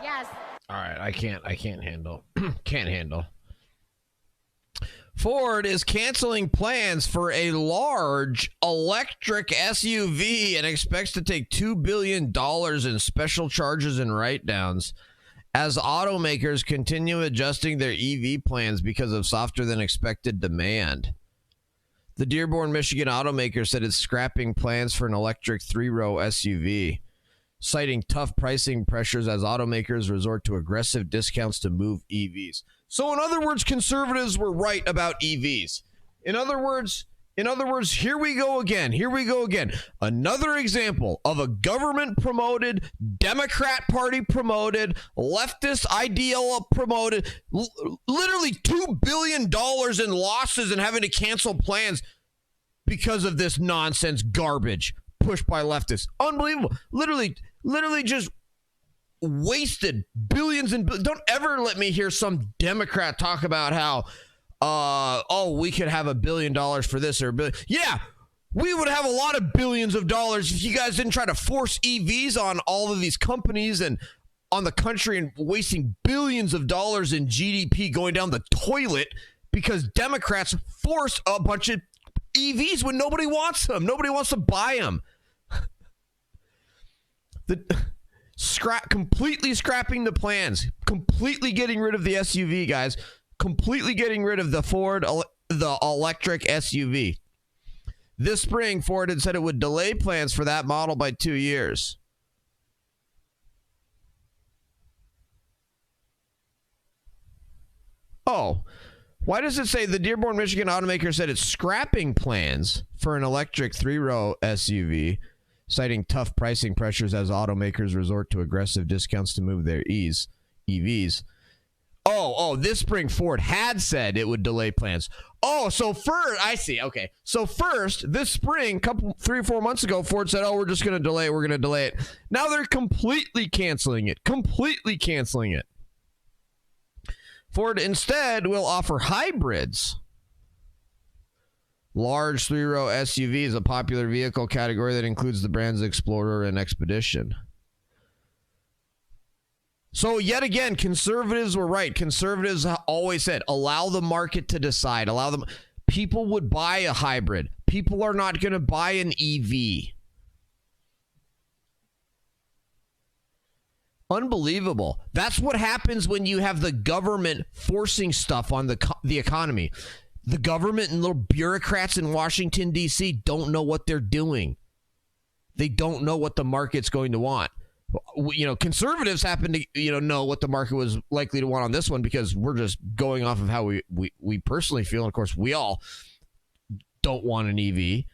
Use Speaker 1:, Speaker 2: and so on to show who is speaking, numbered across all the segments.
Speaker 1: Yes.
Speaker 2: All right, I can't handle. Can't handle. Ford is canceling plans for a large electric SUV and expects to take $2 billion in special charges and write-downs as automakers continue adjusting their EV plans because of softer than expected demand. The Dearborn, Michigan automaker said it's scrapping plans for an electric 3-row SUV, citing tough pricing pressures as automakers resort to aggressive discounts to move EVs. So in other words, conservatives were right about EVs. In other words, here we go again. Another example of a government promoted, Democrat Party promoted, leftist ideal promoted, literally $2 billion in losses and having to cancel plans because of this nonsense garbage pushed by leftists. Unbelievable. Literally just wasted billions and don't ever let me hear some Democrat talk about how we could have $1 billion for this or $1 billion. Yeah, we would have a lot of billions of dollars if you guys didn't try to force EVs on all of these companies and on the country and wasting billions of dollars in GDP going down the toilet because Democrats forced a bunch of EVs when nobody wants them. Nobody wants to buy them. Completely scrapping the plans, completely getting rid of the SUV, guys, completely getting rid of the electric SUV. This spring, Ford had said it would delay plans for that model by 2 years. Oh, why does it say the Dearborn, Michigan automaker said it's scrapping plans for an electric 3-row SUV, citing tough pricing pressures as automakers resort to aggressive discounts to move their EVs. This spring Ford had said it would delay plans. I see. Okay. So first, this spring, 3 or 4 months ago, Ford said, we're just going to delay it. Now they're completely canceling it. Ford instead will offer hybrids. Large 3-row SUV is a popular vehicle category that includes the brands Explorer and Expedition. So yet again, conservatives were right. Conservatives always said, allow the market to decide. People would buy a hybrid. People are not going to buy an EV. Unbelievable. That's what happens when you have the government forcing stuff on the economy. The government and little bureaucrats in Washington, D.C. don't know what they're doing. They don't know what the market's going to want. Conservatives happen to, know what the market was likely to want on this one because we're just going off of how we personally feel. And of course, we all don't want an EV.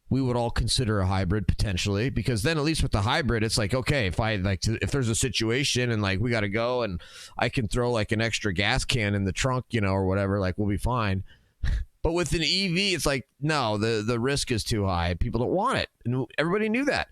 Speaker 2: We would all consider a hybrid potentially because then at least with the hybrid, it's like, okay, if there's a situation and we got to go and I can throw an extra gas can in the trunk, or whatever, we'll be fine. But with an EV, it's no, the risk is too high. People don't want it. And everybody knew that.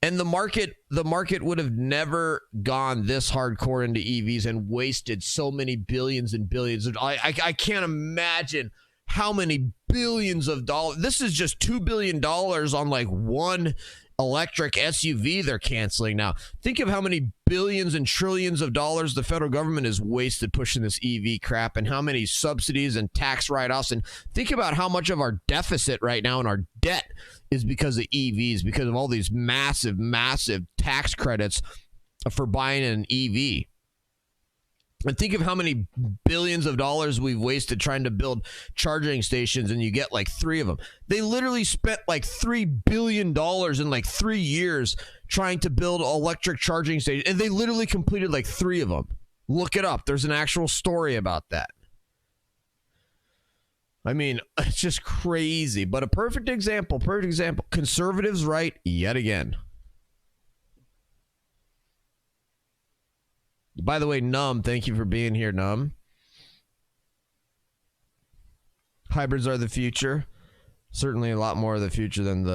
Speaker 2: And the market would have never gone this hardcore into EVs and wasted so many billions and billions. I can't imagine how many billions of dollars. This is just $2 billion on one electric SUV they're canceling now. Think of how many billions and trillions of dollars the federal government has wasted pushing this EV crap and how many subsidies and tax write-offs. And think about how much of our deficit right now and our debt is because of EVs, because of all these massive, massive tax credits for buying an EV. And think of how many billions of dollars we've wasted trying to build charging stations and you get 3 of them. They literally spent $3 billion in 3 years trying to build electric charging stations. And they literally completed 3 of them. Look it up. There's an actual story about that. I mean, it's just crazy, but a perfect example. Conservatives right yet again. By the way, Num, thank you for being here, Num. Hybrids are the future. Certainly a lot more of the future than the